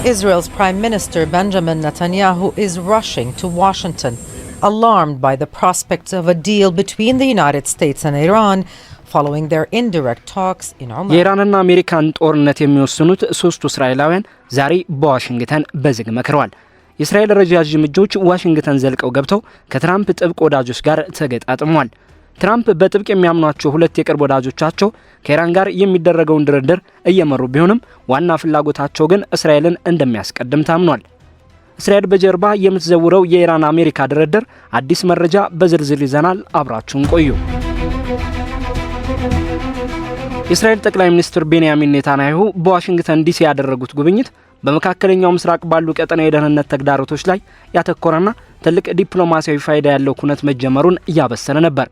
Israel's Prime Minister Benjamin Netanyahu is rushing to Washington, alarmed by the prospects of a deal between the United States and Iran following their indirect talks in Oman. የኢራንና አሜሪካን ጦርነት የሚወስኑት ሶስቱ እስራኤላውያን ዛሬ በዋሽንግተን በዝግ መክረዋል። የእስራኤል ረጃጅም እጆች ዋሽንግተን ዘልቀው ገብተው ከትራምፕ ጥብቅ ወዳጆች ጋር ተገጣጥመዋል። ትራምፕ በጥብቅ የሚያምኗቸው ሁለት የቅርብ ወዳጆቻቸው ከኢራን ጋር የሚደረገውን ድርድር እየመሩ ቢሆንም ዋና ፍላጎታቸው ግን እስራኤልን እንደሚያስቀድም ታምኗል። እስራኤል በጀርባ የምትዘውረው የኢራን አሜሪካ ድርድር አዲስ መረጃ በዝርዝር ይዘናል። አብራችሁን ቆዩ። የእስራኤል ጠቅላይ ሚኒስትር ቤንያሚን ኔታንያሁ በዋሽንግተን ዲሲ ያደረጉት ጉብኝት በመካከለኛው ምስራቅ ባሉ ቀጠናዊ የደህንነት ተግዳሮቶች ላይ ያተኮረና ትልቅ ዲፕሎማሲያዊ ፋይዳ ያለው ኩነት መጀመሩን እያበሰረ ነበር።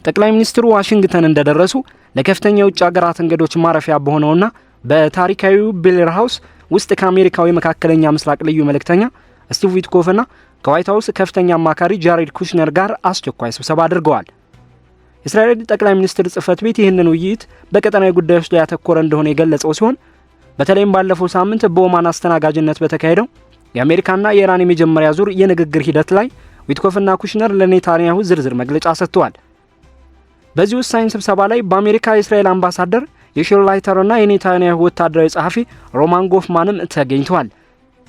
ጠቅላይ ሚኒስትሩ ዋሽንግተን እንደደረሱ ለከፍተኛ የውጭ ሀገራት እንግዶች ማረፊያ በሆነውና በታሪካዊው ቤለር ሃውስ ውስጥ ከአሜሪካዊ መካከለኛ ምስራቅ ልዩ መልእክተኛ ስቲቭ ዊትኮፍና ከዋይት ሃውስ ከፍተኛ አማካሪ ጃሬድ ኩሽነር ጋር አስቸኳይ ስብሰባ አድርገዋል። የእስራኤል ጠቅላይ ሚኒስትር ጽህፈት ቤት ይህንን ውይይት በቀጠናዊ ጉዳዮች ላይ ያተኮረ እንደሆነ የገለጸው ሲሆን በተለይም ባለፈው ሳምንት በኦማን አስተናጋጅነት በተካሄደው የአሜሪካና የኢራን የመጀመሪያ ዙር የንግግር ሂደት ላይ ዊትኮፍና ኩሽነር ለኔታንያሁ ዝርዝር መግለጫ ሰጥተዋል። በዚህ ወሳኝ ስብሰባ ላይ በአሜሪካ የእስራኤል አምባሳደር የሺር ላይተርና የኔታንያሁ ወታደራዊ ጸሐፊ ሮማን ጎፍማንም ተገኝተዋል።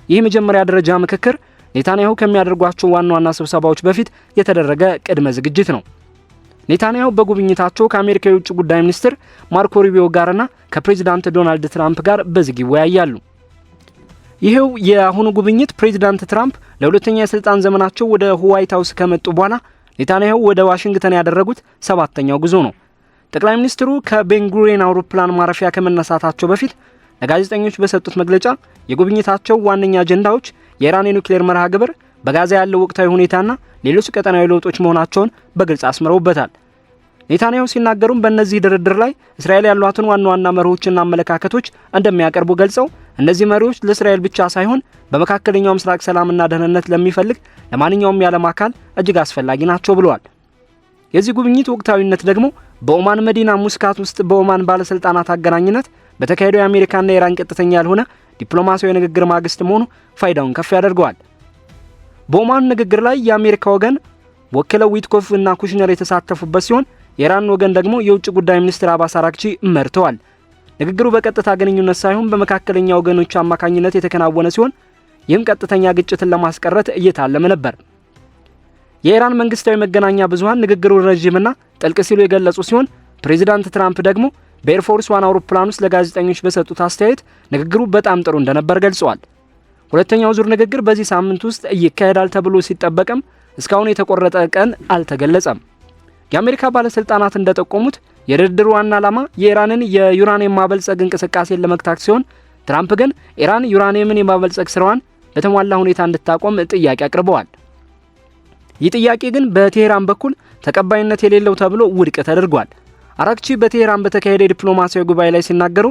ይህ መጀመሪያ ደረጃ ምክክር ኔታንያሁ ከሚያደርጓቸው ዋና ስብሰባዎች በፊት የተደረገ ቅድመ ዝግጅት ነው። ኔታንያሁ በጉብኝታቸው ከአሜሪካ የውጭ ጉዳይ ሚኒስትር ማርኮ ሩቢዮ ጋርና ከፕሬዚዳንት ዶናልድ ትራምፕ ጋር በዝግ ይወያያሉ። ይሄው የአሁኑ ጉብኝት ፕሬዚዳንት ትራምፕ ለሁለተኛ የስልጣን ዘመናቸው ወደ ዋይት ሃውስ ከመጡ በኋላ ኔታንያሁ ወደ ዋሽንግተን ያደረጉት 7ኛው ጉዞ ነው። ጠቅላይ ሚኒስትሩ ከቤንጉሪየን አውሮፕላን ማረፊያ ከመነሳታቸው በፊት ለጋዜጠኞች በሰጡት መግለጫ የጉብኝታቸው ዋነኛ አጀንዳዎች የኢራን የኒውክሌር መርሃ ግብር፣ በጋዛ ያለው ወቅታዊ ሁኔታና ሌሎች ቀጠናዊ ለውጦች መሆናቸውን በግልጽ አስምረውበታል። ኔታንያሁ ሲናገሩም በእነዚህ ድርድር ላይ እስራኤል ያሏትን ዋና መርሆችና አመለካከቶች እንደሚያቀርቡ ገልጸው እነዚህ መሪዎች ለእስራኤል ብቻ ሳይሆን በመካከለኛው ምስራቅ ሰላምና ደህንነት ለሚፈልግ ለማንኛውም የዓለም አካል እጅግ አስፈላጊ ናቸው ብለዋል። የዚህ ጉብኝት ወቅታዊነት ደግሞ በኦማን መዲና ሙስካት ውስጥ በኦማን ባለስልጣናት አገናኝነት በተካሄደው የአሜሪካና የኢራን ቀጥተኛ ያልሆነ ዲፕሎማሲያዊ ንግግር ማግስት መሆኑ ፋይዳውን ከፍ ያደርገዋል። በኦማን ንግግር ላይ የአሜሪካ ወገን ወክለው ዊትኮፍ እና ኩሽነር የተሳተፉበት ሲሆን የኢራን ወገን ደግሞ የውጭ ጉዳይ ሚኒስትር አባስ አራግቺ መርተዋል። ንግግሩ በቀጥታ ግንኙነት ሳይሆን በመካከለኛ ወገኖች አማካኝነት የተከናወነ ሲሆን ይህም ቀጥተኛ ግጭትን ለማስቀረት እየታለመ ነበር። የኢራን መንግስታዊ መገናኛ ብዙሃን ንግግሩን ረጅምና ጥልቅ ሲሉ የገለጹ ሲሆን ፕሬዚዳንት ትራምፕ ደግሞ በኤርፎርስ ዋን አውሮፕላን ውስጥ ለጋዜጠኞች በሰጡት አስተያየት ንግግሩ በጣም ጥሩ እንደነበር ገልጸዋል። ሁለተኛው ዙር ንግግር በዚህ ሳምንት ውስጥ ይካሄዳል ተብሎ ሲጠበቅም እስካሁን የተቆረጠ ቀን አልተገለጸም። የአሜሪካ ባለስልጣናት እንደጠቆሙት የድርድሩ ዋና ዓላማ የኢራንን የዩራኒየም ማበልጸግ እንቅስቃሴን ለመግታት ሲሆን ትራምፕ ግን ኢራን ዩራኒየምን የማበልጸግ ስራዋን በተሟላ ሁኔታ እንድታቆም ጥያቄ አቅርበዋል። ይህ ጥያቄ ግን በቴሄራን በኩል ተቀባይነት የሌለው ተብሎ ውድቅ ተደርጓል። አራግቺ በቴሄራን በተካሄደ ዲፕሎማሲያዊ ጉባኤ ላይ ሲናገሩ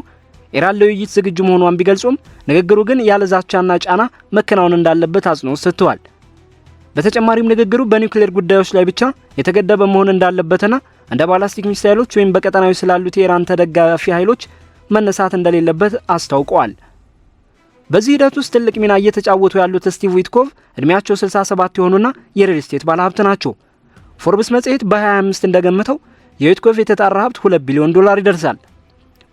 ኢራን ለውይይት ዝግጁ መሆኗን ቢገልጹም ንግግሩ ግን ያለ ዛቻና ጫና መከናወን እንዳለበት አጽንኦት ሰጥተዋል። በተጨማሪም ንግግሩ በኒውክሌር ጉዳዮች ላይ ብቻ የተገደበ መሆን እንዳለበትና እንደ ባላስቲክ ሚሳይሎች ወይም በቀጠናዊ ስላሉት የኢራን ተደጋፊ ኃይሎች መነሳት እንደሌለበት አስታውቀዋል። በዚህ ሂደት ውስጥ ትልቅ ሚና እየተጫወቱ ያሉት ስቲቭ ዊትኮቭ እድሜያቸው 67 የሆኑና የሪል ስቴት ባለሀብት ናቸው። ፎርብስ መጽሔት በ2025 እንደገመተው የዊትኮቭ የተጣራ ሀብት $2 ቢሊዮን ይደርሳል።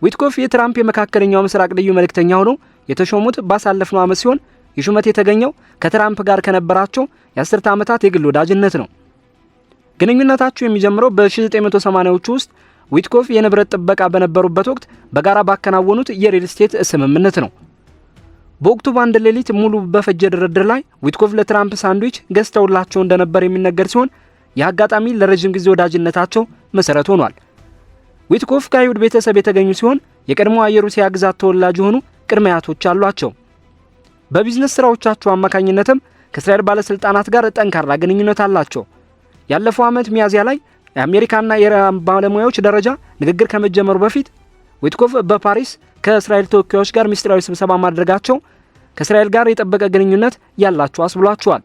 ዊትኮቭ የትራምፕ የመካከለኛው ምስራቅ ልዩ መልእክተኛ ሆነው የተሾሙት ባሳለፍነው ዓመት ሲሆን የሹመት የተገኘው ከትራምፕ ጋር ከነበራቸው የ10 ዓመታት የግል ወዳጅነት ነው። ግንኙነታቸው የሚጀምረው በ1980ዎቹ ውስጥ ዊትኮቭ የንብረት ጥበቃ በነበሩበት ወቅት በጋራ ባከናወኑት የሪል ስቴት ስምምነት ነው። በወቅቱ በአንድ ሌሊት ሙሉ በፈጀ ድርድር ላይ ዊትኮቭ ለትራምፕ ሳንድዊች ገዝተውላቸው እንደነበር የሚነገር ሲሆን የአጋጣሚ ለረጅም ጊዜ ወዳጅነታቸው መሰረት ሆኗል። ዊትኮቭ ከአይሁድ ቤተሰብ የተገኙ ሲሆን የቀድሞ የሩሲያ ግዛት ተወላጅ የሆኑ ቅድመ አያቶች አሏቸው። በቢዝነስ ስራዎቻቸው አማካኝነትም ከእስራኤል ባለስልጣናት ጋር ጠንካራ ግንኙነት አላቸው። ያለፈው ዓመት ሚያዝያ ላይ የአሜሪካና የኢራን ባለሙያዎች ደረጃ ንግግር ከመጀመሩ በፊት ዊትኮቭ በፓሪስ ከእስራኤል ተወካዮች ጋር ሚስጥራዊ ስብሰባ ማድረጋቸው ከእስራኤል ጋር የጠበቀ ግንኙነት ያላቸው አስብሏቸዋል።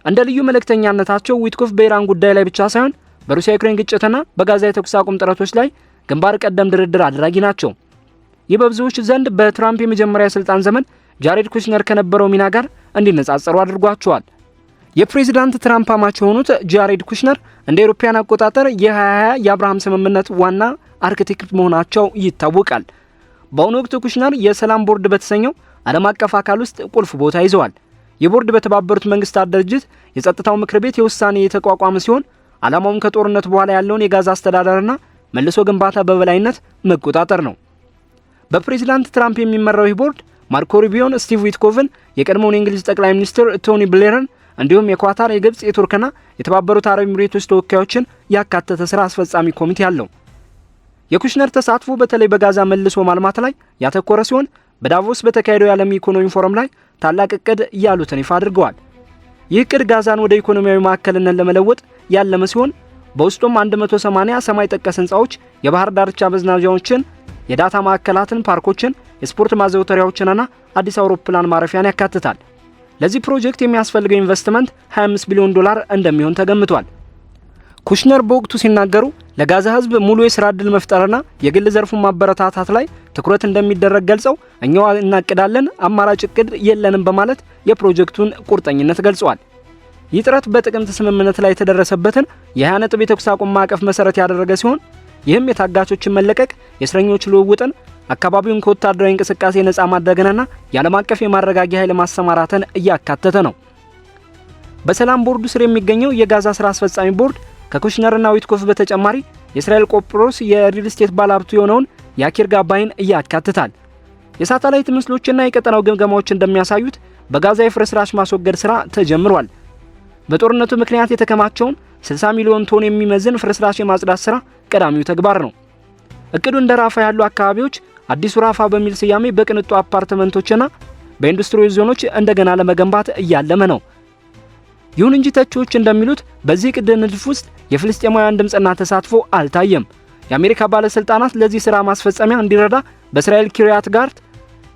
እንደ ልዩ መልእክተኛነታቸው ዊትኮቭ በኢራን ጉዳይ ላይ ብቻ ሳይሆን በሩሲያ ዩክሬን ግጭትና በጋዛ የተኩስ አቁም ጥረቶች ላይ ግንባር ቀደም ድርድር አድራጊ ናቸው። ይህ በብዙዎች ዘንድ በትራምፕ የመጀመሪያ የስልጣን ዘመን ጃሬድ ኩሽነር ከነበረው ሚና ጋር እንዲነጻጸሩ አድርጓቸዋል። የፕሬዝዳንት ትራምፕ አማች የሆኑት ጃሬድ ኩሽነር እንደ አውሮፓውያን አቆጣጠር የ2020 የአብርሃም ስምምነት ዋና አርክቴክት መሆናቸው ይታወቃል። በአሁኑ ወቅት ኩሽነር የሰላም ቦርድ በተሰኘው ዓለም አቀፍ አካል ውስጥ ቁልፍ ቦታ ይዘዋል። የቦርድ በተባበሩት መንግስታት ድርጅት የጸጥታው ምክር ቤት የውሳኔ የተቋቋመ ሲሆን ዓላማውም ከጦርነት በኋላ ያለውን የጋዛ አስተዳደርና መልሶ ግንባታ በበላይነት መቆጣጠር ነው። በፕሬዝዳንት ትራምፕ የሚመራው ይህ ቦርድ ማርኮ ሩቢዮን፣ ስቲቭ ዊትኮቭን፣ የቀድሞውን የእንግሊዝ ጠቅላይ ሚኒስትር ቶኒ ብሌርን እንዲሁም የኳታር፣ የግብጽ፣ የቱርክና የተባበሩት አረብ ኤሚሬቶች ተወካዮችን ያካተተ ስራ አስፈጻሚ ኮሚቴ አለው። የኩሽነር ተሳትፎ በተለይ በጋዛ መልሶ ማልማት ላይ ያተኮረ ሲሆን በዳቮስ በተካሄደው የዓለም ኢኮኖሚ ፎረም ላይ ታላቅ እቅድ ያሉትን ይፋ አድርገዋል። ይህ እቅድ ጋዛን ወደ ኢኮኖሚያዊ ማዕከልነት ለመለወጥ ያለመ ሲሆን በውስጡም 180 ሰማይ ጠቀስ ህንጻዎች፣ የባህር ዳርቻ መዝናኛዎችን፣ የዳታ ማዕከላትን፣ ፓርኮችን፣ የስፖርት ማዘውተሪያዎችንና አዲስ አውሮፕላን ማረፊያን ያካትታል። ለዚህ ፕሮጀክት የሚያስፈልገው ኢንቨስትመንት $25 ቢሊዮን እንደሚሆን ተገምቷል። ኩሽነር በወቅቱ ሲናገሩ ለጋዛ ህዝብ ሙሉ የሥራ ዕድል መፍጠርና የግል ዘርፉን ማበረታታት ላይ ትኩረት እንደሚደረግ ገልጸው እኛው እናቅዳለን፣ አማራጭ እቅድ የለንም በማለት የፕሮጀክቱን ቁርጠኝነት ገልጸዋል። ይህ ጥረት በጥቅምት ስምምነት ላይ የተደረሰበትን የ20 ነጥብ የተኩስ አቁም ማዕቀፍ መሰረት ያደረገ ሲሆን ይህም የታጋቾችን መለቀቅ፣ የእስረኞች ልውውጥን፣ አካባቢውን ከወታደራዊ እንቅስቃሴ ነፃ ማድረግንና የዓለም አቀፍ የማረጋጊያ ኃይል ማሰማራትን እያካተተ ነው። በሰላም ቦርዱ ስር የሚገኘው የጋዛ ስራ አስፈጻሚ ቦርድ ከኩሽነርና ዊትኮፍ በተጨማሪ የእስራኤል ቆጵሮስ የሪል ስቴት ባለሀብቱ የሆነውን ያኪር ጋባይን ያካትታል። የሳተላይት ምስሎችና የቀጠናው ግምገማዎች እንደሚያሳዩት በጋዛ የፍርስራሽ ማስወገድ ስራ ተጀምሯል። በጦርነቱ ምክንያት የተከማቸውን 60 ሚሊዮን ቶን የሚመዝን ፍርስራሽ የማጽዳት ስራ ቀዳሚው ተግባር ነው። እቅዱ እንደ ራፋ ያሉ አካባቢዎች አዲሱ ራፋ በሚል ስያሜ በቅንጡ አፓርትመንቶችና በኢንዱስትሪ ዞኖች እንደገና ለመገንባት እያለመ ነው። ይሁን እንጂ ተቺዎች እንደሚሉት በዚህ እቅድ ንድፍ ውስጥ የፍልስጤማውያን ድምጽና ተሳትፎ አልታየም። የአሜሪካ ባለስልጣናት ለዚህ ስራ ማስፈጸሚያ እንዲረዳ በእስራኤል ኪሪያት ጋርት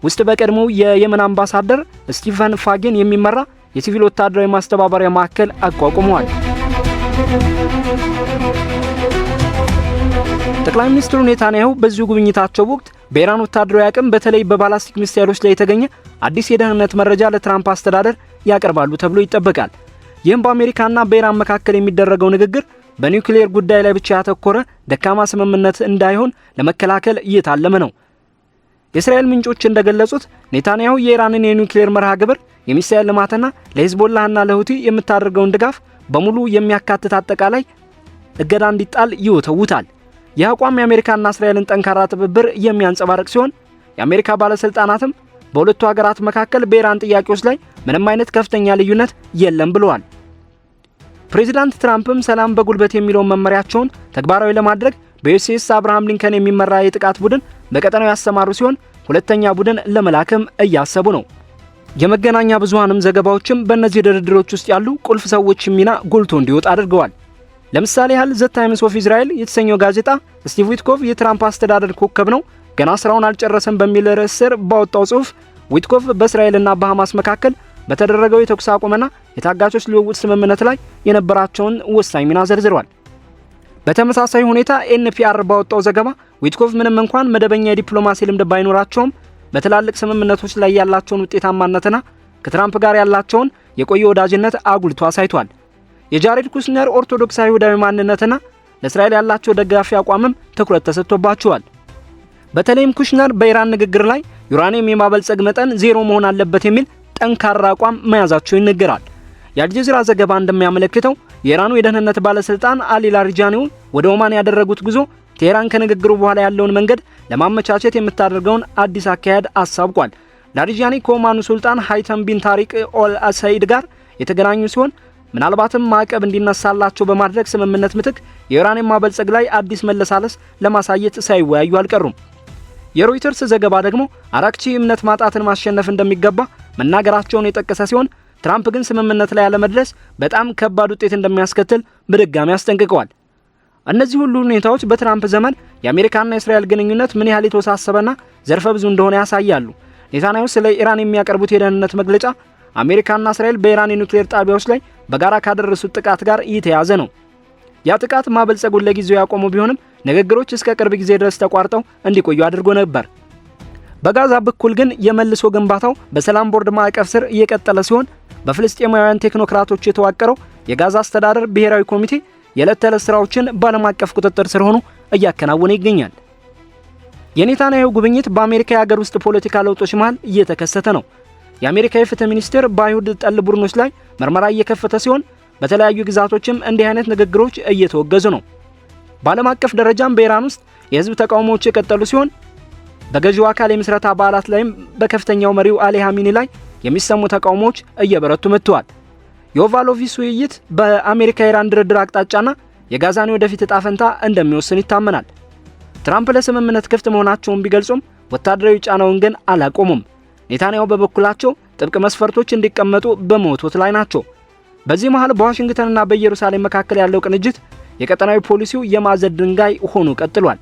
ውስጥ በቀድሞው የየመን አምባሳደር ስቲፈን ፋጌን የሚመራ የሲቪል ወታደራዊ ማስተባበሪያ ማዕከል አቋቁመዋል። ጠቅላይ ሚኒስትሩ ኔታንያሁ በዚሁ ጉብኝታቸው ወቅት በኢራን ወታደራዊ አቅም በተለይ በባላስቲክ ሚሳይሎች ላይ የተገኘ አዲስ የደህንነት መረጃ ለትራምፕ አስተዳደር ያቀርባሉ ተብሎ ይጠበቃል። ይህም በአሜሪካና በኢራን መካከል የሚደረገው ንግግር በኒውክሌር ጉዳይ ላይ ብቻ ያተኮረ ደካማ ስምምነት እንዳይሆን ለመከላከል እየታለመ ነው። የእስራኤል ምንጮች እንደገለጹት ኔታንያሁ የኢራንን የኒውክሌር መርሃ ግብር፣ የሚሳኤል ልማትና ለሂዝቦላህና ለሁቲ የምታደርገውን ድጋፍ በሙሉ የሚያካትት አጠቃላይ እገዳ እንዲጣል ይወተውታል። ይህ አቋም የአሜሪካና እስራኤልን ጠንካራ ትብብር የሚያንጸባርቅ ሲሆን የአሜሪካ ባለስልጣናትም በሁለቱ ሀገራት መካከል በኢራን ጥያቄዎች ላይ ምንም አይነት ከፍተኛ ልዩነት የለም ብለዋል። ፕሬዚዳንት ትራምፕም ሰላም በጉልበት የሚለውን መመሪያቸውን ተግባራዊ ለማድረግ በዩኤስኤስ አብርሃም ሊንከን የሚመራ የጥቃት ቡድን በቀጠናው ያሰማሩ ሲሆን ሁለተኛ ቡድን ለመላክም እያሰቡ ነው። የመገናኛ ብዙሃንም ዘገባዎችም በእነዚህ ድርድሮች ውስጥ ያሉ ቁልፍ ሰዎች ሚና ጎልቶ እንዲወጣ አድርገዋል። ለምሳሌ ያህል ዘ ታይምስ ኦፍ እስራኤል የተሰኘው ጋዜጣ ስቲቭ ዊትኮቭ የትራምፕ አስተዳደር ኮከብ ነው፣ ገና ስራውን አልጨረሰም በሚል ርዕስ ስር ባወጣው ጽሑፍ ዊትኮቭ በእስራኤልና በሐማስ መካከል በተደረገው የተኩስ አቁምና የታጋቾች ልውውጥ ስምምነት ላይ የነበራቸውን ወሳኝ ሚና ዘርዝሯል። በተመሳሳይ ሁኔታ ኤንፒአር ባወጣው ዘገባ ዊትኮቭ ምንም እንኳን መደበኛ የዲፕሎማሲ ልምድ ባይኖራቸውም በትላልቅ ስምምነቶች ላይ ያላቸውን ውጤታማነትና ከትራምፕ ጋር ያላቸውን የቆየ ወዳጅነት አጉልቶ አሳይቷል። የጃሬድ ኩሽነር ኦርቶዶክስ አይሁዳዊ ማንነትና ለእስራኤል ያላቸው ደጋፊ አቋምም ትኩረት ተሰጥቶባቸዋል። በተለይም ኩሽነር በኢራን ንግግር ላይ ዩራኒየም የማበልጸግ መጠን ዜሮ መሆን አለበት የሚል ጠንካራ አቋም መያዛቸው ይነገራል። የአልጀዚራ ዘገባ እንደሚያመለክተው የኢራኑ የደህንነት ባለስልጣን አሊ ላሪጃኒው ወደ ኦማን ያደረጉት ጉዞ ቴህራን ከንግግሩ በኋላ ያለውን መንገድ ለማመቻቸት የምታደርገውን አዲስ አካሄድ አሳብቋል። ላሪጃኒ ከኦማኑ ሱልጣን ሃይተም ቢን ታሪቅ ኦል አሰይድ ጋር የተገናኙ ሲሆን ምናልባትም ማዕቀብ እንዲነሳላቸው በማድረግ ስምምነት ምትክ የዩራኒየም ማበልጸግ ላይ አዲስ መለሳለስ ለማሳየት ሳይወያዩ አልቀሩም። የሮይተርስ ዘገባ ደግሞ አራክቺ እምነት ማጣትን ማሸነፍ እንደሚገባ መናገራቸውን የጠቀሰ ሲሆን ትራምፕ ግን ስምምነት ላይ ያለመድረስ በጣም ከባድ ውጤት እንደሚያስከትል በድጋሚ አስጠንቅቀዋል። እነዚህ ሁሉ ሁኔታዎች በትራምፕ ዘመን የአሜሪካና የእስራኤል ግንኙነት ምን ያህል የተወሳሰበና ዘርፈ ብዙ እንደሆነ ያሳያሉ። ኔታንያሁ ስለ ኢራን የሚያቀርቡት የደህንነት መግለጫ አሜሪካና እስራኤል በኢራን የኒውክሌር ጣቢያዎች ላይ በጋራ ካደረሱት ጥቃት ጋር እየተያዘ ነው። ያ ጥቃት ማበልጸጉን ለጊዜው ያቆሙ ቢሆንም ንግግሮች እስከ ቅርብ ጊዜ ድረስ ተቋርጠው እንዲቆዩ አድርጎ ነበር። በጋዛ በኩል ግን የመልሶ ግንባታው በሰላም ቦርድ ማዕቀፍ ስር እየቀጠለ ሲሆን በፍልስጤማውያን ቴክኖክራቶች የተዋቀረው የጋዛ አስተዳደር ብሔራዊ ኮሚቴ የዕለት ተዕለት ስራዎችን በዓለም አቀፍ ቁጥጥር ስር ሆኖ እያከናወነ ይገኛል። የኔታንያሁ ጉብኝት በአሜሪካ የሀገር ውስጥ ፖለቲካ ለውጦች መሃል እየተከሰተ ነው። የአሜሪካ የፍትህ ሚኒስቴር በአይሁድ ጠል ቡድኖች ላይ ምርመራ እየከፈተ ሲሆን በተለያዩ ግዛቶችም እንዲህ አይነት ንግግሮች እየተወገዙ ነው። በዓለም አቀፍ ደረጃም በኢራን ውስጥ የህዝብ ተቃውሞዎች የቀጠሉ ሲሆን በገዢው አካል የምስረታ በዓላት ላይም በከፍተኛው መሪው አሊ ሀሚኒ ላይ የሚሰሙ ተቃውሞዎች እየበረቱ መጥተዋል። የኦቫል ኦፊስ ውይይት በአሜሪካ ኢራን ድርድር አቅጣጫና የጋዛን ወደፊት ዕጣ ፈንታ እንደሚወስን ይታመናል። ትራምፕ ለስምምነት ክፍት መሆናቸውን ቢገልጹም ወታደራዊ ጫናውን ግን አላቆሙም። ኔታንያሁ በበኩላቸው ጥብቅ መስፈርቶች እንዲቀመጡ በመወትወት ላይ ናቸው። በዚህ መሃል በዋሽንግተንና በኢየሩሳሌም መካከል ያለው ቅንጅት የቀጠናዊ ፖሊሲው የማዕዘን ድንጋይ ሆኖ ቀጥሏል።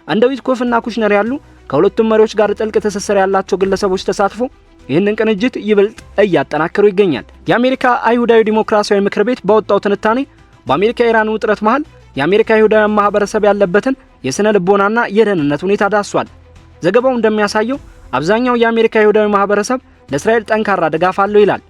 እንደ ዊትኮፍና ኩሽነር ያሉ ከሁለቱም መሪዎች ጋር ጥልቅ ትስስር ያላቸው ግለሰቦች ተሳትፎ ይህንን ቅንጅት ይበልጥ እያጠናከሩ ይገኛል። የአሜሪካ አይሁዳዊ ዲሞክራሲያዊ ምክር ቤት ባወጣው ትንታኔ በአሜሪካ ኢራን ውጥረት መሃል የአሜሪካ አይሁዳውያን ማህበረሰብ ያለበትን የስነ ልቦናና የደህንነት ሁኔታ ዳሷል። ዘገባው እንደሚያሳየው አብዛኛው የአሜሪካ አይሁዳዊ ማህበረሰብ ለእስራኤል ጠንካራ ድጋፍ አለው ይላል።